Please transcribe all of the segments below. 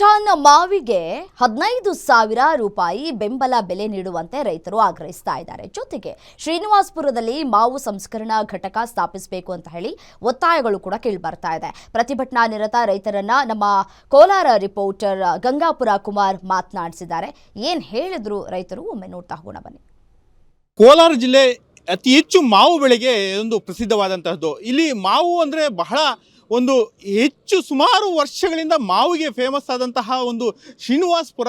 Ton ಮಾವಿಗೆ 15,000 ರೂಪಾಯಿ ಬೆಂಬಲ ಬೆಲೆ ನೀಡುವಂತೆ ರೈತರು ಆಗ್ರಹಿಸ್ತಾ ಇದ್ದಾರೆ. ಜೊತೆಗೆ ಶ್ರೀನಿವಾಸಪುರದಲ್ಲಿ ಮಾವು ಸಂಸ್ಕರಣಾ ಘಟಕ ಸ್ಥಾಪಿಸಬೇಕು ಅಂತ ಹೇಳಿ ಒತ್ತಾಯಗಳು ಕೂಡ ಕೇಳಿಬರ್ತಾ ಇದೆ. ಪ್ರತಿಭಟನಾ ನಿರತ ರೈತರನ್ನ ನಮ್ಮ ಕೋಲಾರ ರಿಪೋರ್ಟರ್ ಗಂಗಾಪುರ ಕುಮಾರ್ ಮಾತನಾಡಿಸಿದ್ದಾರೆ. ಏನ್ ಹೇಳಿದ್ರು ರೈತರು ಒಮ್ಮೆ ನೋಡ್ತಾ ಹೋಗೋಣ ಬನ್ನಿ. ಕೋಲಾರ ಜಿಲ್ಲೆ ಅತಿ ಹೆಚ್ಚು ಮಾವು ಬೆಳೆಗೆ ಒಂದು ಪ್ರಸಿದ್ಧವಾದಂತಹದ್ದು. ಇಲ್ಲಿ ಮಾವು ಅಂದರೆ ಬಹಳ ಒಂದು ಹೆಚ್ಚು ಸುಮಾರು ವರ್ಷಗಳಿಂದ ಮಾವಿಗೆ ಫೇಮಸ್ ಆದಂತಹ ಒಂದು ಶ್ರೀನಿವಾಸಪುರ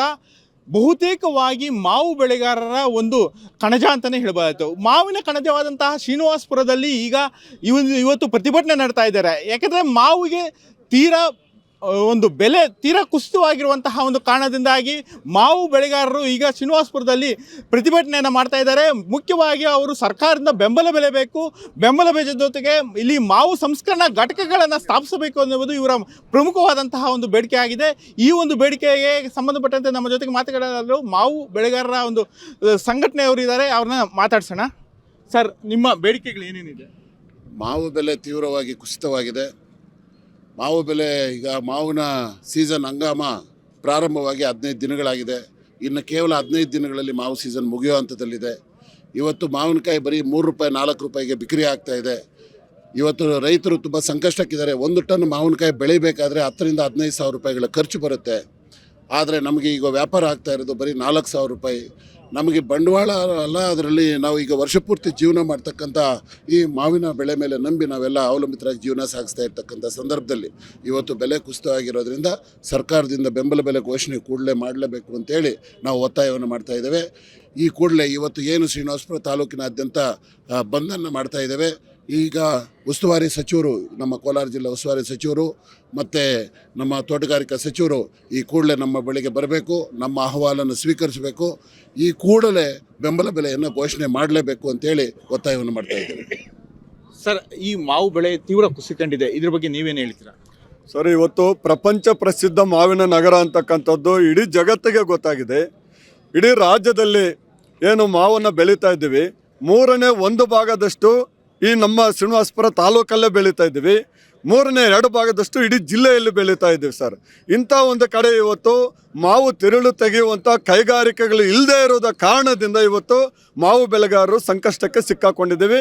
ಬಹುತೇಕವಾಗಿ ಮಾವು ಬೆಳೆಗಾರರ ಒಂದು ಕಣಜ ಅಂತಲೇ ಹೇಳಬಹುದು. ಮಾವಿನ ಕಣಜವಾದಂತಹ ಶ್ರೀನಿವಾಸಪುರದಲ್ಲಿ ಈಗ ಇವತ್ತು ಪ್ರತಿಭಟನೆ ನಡೆಸ್ತಾ ಇದ್ದಾರೆ. ಯಾಕೆಂದರೆ ಮಾವಿಗೆ ಒಂದು ಬೆಲೆ ತೀರಾ ಕುಸಿತವಾಗಿರುವಂತಹ ಒಂದು ಕಾರಣದಿಂದಾಗಿ ಮಾವು ಬೆಳೆಗಾರರು ಈಗ ಶ್ರೀನಿವಾಸಪುರದಲ್ಲಿ ಪ್ರತಿಭಟನೆಯನ್ನು ಮಾಡ್ತಾ ಇದ್ದಾರೆ. ಮುಖ್ಯವಾಗಿ ಅವರು ಸರ್ಕಾರದಿಂದ ಬೆಂಬಲ ಬೆಲೆ ಬೇಕು, ಬೆಂಬಲ ಬೆಲೆ ಜೊತೆಗೆ ಇಲ್ಲಿ ಮಾವು ಸಂಸ್ಕರಣಾ ಘಟಕಗಳನ್ನು ಸ್ಥಾಪಿಸಬೇಕು ಅನ್ನುವುದು ಇವರ ಪ್ರಮುಖವಾದಂತಹ ಒಂದು ಬೇಡಿಕೆ ಆಗಿದೆ. ಈ ಒಂದು ಬೇಡಿಕೆಗೆ ಸಂಬಂಧಪಟ್ಟಂತೆ ನಮ್ಮ ಜೊತೆಗೆ ಮಾತನಾಡಲು ಮಾವು ಬೆಳೆಗಾರರ ಒಂದು ಸಂಘಟನೆಯವರು ಇದ್ದಾರೆ. ಅವ್ರನ್ನ ಮಾತಾಡ್ಸೋಣ. ಸರ್, ನಿಮ್ಮ ಬೇಡಿಕೆಗಳು ಏನೇನಿದೆ? ಮಾವು ಬೆಲೆ ತೀವ್ರವಾಗಿ ಕುಸಿತವಾಗಿದೆ. ಮಾವು ಬೆಲೆ ಈಗ ಮಾವಿನ ಸೀಸನ್ ಹಂಗಾಮ ಪ್ರಾರಂಭವಾಗಿ 15 ದಿನಗಳಾಗಿದೆ. ಇನ್ನು ಕೇವಲ 15 ದಿನಗಳಲ್ಲಿ ಮಾವು ಸೀಸನ್ ಮುಗಿಯೋ ಹಂತದಲ್ಲಿದೆ. ಇವತ್ತು ಮಾವಿನಕಾಯಿ ಬರೀ 3 ರೂಪಾಯಿ 4 ರೂಪಾಯಿಗೆ ಬಿಕ್ರಿ ಆಗ್ತಾ ಇದೆ. ಇವತ್ತು ರೈತರು ತುಂಬ ಸಂಕಷ್ಟಕ್ಕಿದ್ದಾರೆ. 1 ಟನ್ ಮಾವಿನಕಾಯಿ ಬೆಳಿಬೇಕಾದ್ರೆ 10,000 ರಿಂದ 15,000 ರೂಪಾಯಿಗಳ ಖರ್ಚು ಬರುತ್ತೆ. ಆದರೆ ನಮಗೆ ಈಗ ವ್ಯಾಪಾರ ಆಗ್ತಾ ಇರೋದು ಬರೀ 4,000 ರೂಪಾಯಿ. ನಮಗೆ ಬಂಡವಾಳ ಅಲ್ಲ, ಅದರಲ್ಲಿ ನಾವು ಈಗ ವರ್ಷಪೂರ್ತಿ ಜೀವನ ಮಾಡ್ತಕ್ಕಂಥ ಈ ಮಾವಿನ ಬೆಳೆ ಮೇಲೆ ನಂಬಿ ನಾವೆಲ್ಲ ಅವಲಂಬಿತರಾಗಿ ಜೀವನ ಸಾಗಿಸ್ತಾ ಇರ್ತಕ್ಕಂಥ ಸಂದರ್ಭದಲ್ಲಿ ಇವತ್ತು ಬೆಲೆ ಕುಸಿತವಾಗಿರೋದ್ರಿಂದ ಸರ್ಕಾರದಿಂದ ಬೆಂಬಲ ಬೆಲೆ ಘೋಷಣೆ ಕೂಡಲೇ ಮಾಡಲೇಬೇಕು ಅಂತೇಳಿ ನಾವು ಒತ್ತಾಯವನ್ನು ಮಾಡ್ತಾ ಇದ್ದೇವೆ. ಈ ಕೂಡಲೇ ಇವತ್ತು ಏನು ಶ್ರೀನಿವಾಸಪುರ ತಾಲೂಕಿನಾದ್ಯಂತ ಬಂದನ್ನು ಮಾಡ್ತಾ ಇದ್ದೇವೆ. ಈಗ ಉಸ್ತುವಾರಿ ಸಚಿವರು, ನಮ್ಮ ಕೋಲಾರ ಜಿಲ್ಲೆ ಉಸ್ತುವಾರಿ ಸಚಿವರು ಮತ್ತು ನಮ್ಮ ತೋಟಗಾರಿಕಾ ಸಚಿವರು ಈ ಕೂಡಲೇ ನಮ್ಮ ಬಳಿಗೆ ಬರಬೇಕು, ನಮ್ಮ ಅಹವಾಲನ್ನು ಸ್ವೀಕರಿಸಬೇಕು, ಈ ಕೂಡಲೇ ಬೆಂಬಲ ಬೆಲೆಯನ್ನು ಘೋಷಣೆ ಮಾಡಲೇಬೇಕು ಅಂತೇಳಿ ಒತ್ತಾಯವನ್ನು ಮಾಡ್ತಾ ಇದ್ದೇವೆ. ಸರ್, ಈ ಮಾವು ಬೆಳೆ ತೀವ್ರ ಕುಸಿಕೊಂಡಿದೆ, ಇದ್ರ ಬಗ್ಗೆ ನೀವೇನು ಹೇಳ್ತೀರಾ? ಸರ್, ಇವತ್ತು ಪ್ರಪಂಚ ಪ್ರಸಿದ್ಧ ಮಾವಿನ ನಗರ ಅಂತಕ್ಕಂಥದ್ದು ಇಡೀ ಜಗತ್ತಿಗೆ ಗೊತ್ತಾಗಿದೆ. ಇಡೀ ರಾಜ್ಯದಲ್ಲಿ ಏನು ಮಾವನ್ನು ಬೆಳೀತಾ ಇದ್ದೀವಿ, 1/3 ಭಾಗದಷ್ಟು ಈ ನಮ್ಮ ಶ್ರೀನಿವಾಸಪುರ ತಾಲೂಕಲ್ಲೇ ಬೆಳೀತಾ ಇದ್ದೀವಿ. 2/3 ಭಾಗದಷ್ಟು ಇಡೀ ಜಿಲ್ಲೆಯಲ್ಲಿ ಬೆಳೀತಾ ಇದ್ದೀವಿ. ಸರ್, ಇಂಥ ಒಂದು ಕಡೆ ಇವತ್ತು ಮಾವು ತಿರುಳು ತೆಗೆಯುವಂಥ ಕೈಗಾರಿಕೆಗಳು ಇಲ್ಲದೇ ಇರೋದ ಕಾರಣದಿಂದ ಇವತ್ತು ಮಾವು ಬೆಳೆಗಾರರು ಸಂಕಷ್ಟಕ್ಕೆ ಸಿಕ್ಕಾಕೊಂಡಿದ್ದೀವಿ.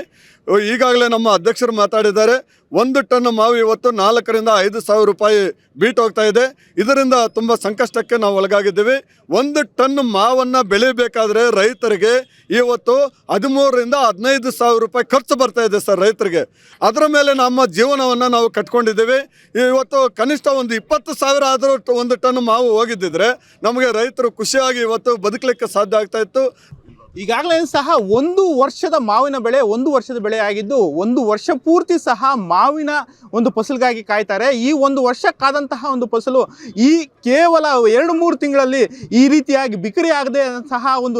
ಈಗಾಗಲೇ ನಮ್ಮ ಅಧ್ಯಕ್ಷರು ಮಾತಾಡಿದ್ದಾರೆ. 1 ಟನ್ ಮಾವು ಇವತ್ತು 4,000 ರಿಂದ 5,000 ರೂಪಾಯಿ ಬೀಟ್ ಹೋಗ್ತಾ ಇದೆ. ಇದರಿಂದ ತುಂಬ ಸಂಕಷ್ಟಕ್ಕೆ ನಾವು ಒಳಗಾಗಿದ್ದೀವಿ. 1 ಟನ್ ಮಾವನ್ನು ಬೆಳಿಬೇಕಾದ್ರೆ ರೈತರಿಗೆ ಇವತ್ತು 13,000 ರಿಂದ 15,000 ರೂಪಾಯಿ ಖರ್ಚು ಬರ್ತಾ ಇದೆ ಸರ್ ರೈತರಿಗೆ. ಅದರ ಮೇಲೆ ನಮ್ಮ ಜೀವನವನ್ನು ನಾವು ಕಟ್ಕೊಂಡಿದ್ದೀವಿ. ಇವತ್ತು ಕನಿಷ್ಠ ಒಂದು 20,000 ಆದರೂ 1 ಟನ್ ಮಾವು ಹೋಗಿದ್ದಿದ್ರೆ ನಮಗೆ ರೈತರು ಖುಷಿಯಾಗಿ ಇವತ್ತು ಬದುಕಲಿಕ್ಕೆ ಸಾಧ್ಯ ಆಗ್ತಾ ಇತ್ತು. ಈಗಾಗಲೇ ಸಹ 1 ವರ್ಷದ ಮಾವಿನ ಬೆಳೆ 1 ವರ್ಷದ ಬೆಳೆ ಆಗಿದ್ದು 1 ವರ್ಷ ಪೂರ್ತಿ ಸಹ ಮಾವಿನ ಒಂದು ಫಸಲಿಗಾಗಿ ಕಾಯ್ತಾರೆ. ಈ 1 ವರ್ಷಕ್ಕಾದಂತಹ ಒಂದು ಫಸಲು ಈ ಕೇವಲ 2-3 ತಿಂಗಳಲ್ಲಿ ಈ ರೀತಿಯಾಗಿ ಬಿಕ್ರಿ ಆಗದೆ ಸಹ ಒಂದು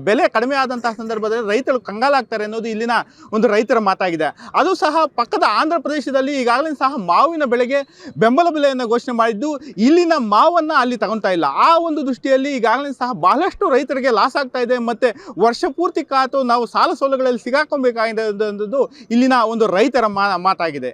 ಬೆಲೆ ಕಡಿಮೆ ಆದಂತಹ ಸಂದರ್ಭದಲ್ಲಿ ರೈತರು ಕಂಗಾಲಾಗ್ತಾರೆ ಅನ್ನೋದು ಇಲ್ಲಿನ ಒಂದು ರೈತರ ಮಾತಾಗಿದೆ. ಅದು ಸಹ ಪಕ್ಕದ ಆಂಧ್ರ ಪ್ರದೇಶದಲ್ಲಿ ಈಗಾಗಲೇ ಸಹ ಮಾವಿನ ಬೆಳೆಗೆ ಬೆಂಬಲ ಬೆಲೆಯನ್ನು ಘೋಷಣೆ ಮಾಡಿದ್ದು ಇಲ್ಲಿನ ಮಾವನ್ನು ಅಲ್ಲಿ ತಗೊಳ್ತಾ ಇಲ್ಲ. ಆ ಒಂದು ದೃಷ್ಟಿಯಲ್ಲಿ ಈಗಾಗಲೇ ಸಹ ಬಹಳಷ್ಟು ರೈತರಿಗೆ ಲಾಸ್ ಆಗ್ತಾ ಇದೆ. ಮತ್ತು ವರ್ಷ ಪೂರ್ತಿ ಕಾತು ನಾವು ಸಾಲ ಸೌಲಭ್ಯಗಳಲ್ಲಿ ಸಿಗಾಕೊಬೇಕಾಗಿದೆ ಅನ್ನೋದು ಇಲ್ಲಿನ ಒಂದು ರೈತರ ಮಾತಾಗಿದೆ.